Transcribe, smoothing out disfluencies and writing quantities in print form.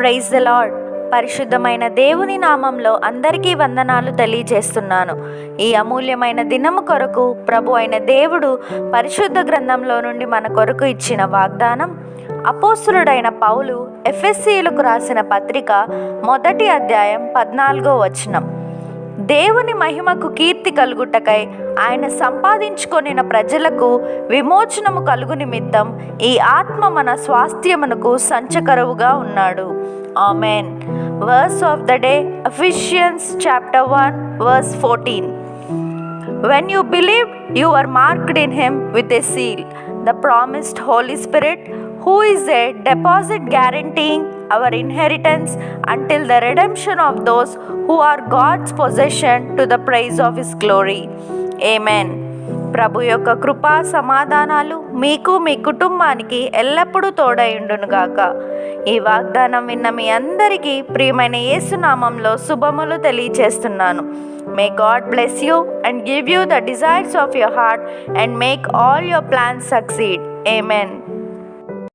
Praise the lord. పరిశుద్ధమైన దేవుని నామంలో అందరికీ వందనాలు తెలియజేస్తున్నాను. ఈ అమూల్యమైన దినము కొరకు ప్రభు అయిన దేవుడు పరిశుద్ధ గ్రంథంలో నుండి మన కొరకు ఇచ్చిన వాగ్దానం, అపోస్తులుడైన పౌలు ఎఫెసీయులకు రాసిన పత్రిక 1వ అధ్యాయం 14వ వచనం. దేవుని మహిమకు కీర్తి కలుగుటకై ఆయన సంపాదించుకొనిన ప్రజలకు విమోచనము కలుగు నిమిత్తం ఈ ఆత్మ మన స్వాస్థ్యమునకు సంచకరువుగా ఉన్నాడు. Amen. Verse of the day, Ephesians chapter 1 verse 14. When you believed, you were marked in him with a seal, the promised Holy Spirit, who is a deposit guaranteeing our inheritance until the redemption of those who are God's possession to the praise of his glory. Amen. ప్రభు యొక్క కృపా సమాధానాలు మీకు మీ కుటుంబానికి ఎల్లప్పుడూ తోడైండునుగాక. ఈ వాగ్దానం విన్న మీ అందరికీ ప్రియమైన యేసు నామంలో శుభములు తెలియచేస్తున్నాను. May God bless you and give you the desires of your heart and make all your plans succeed. Amen.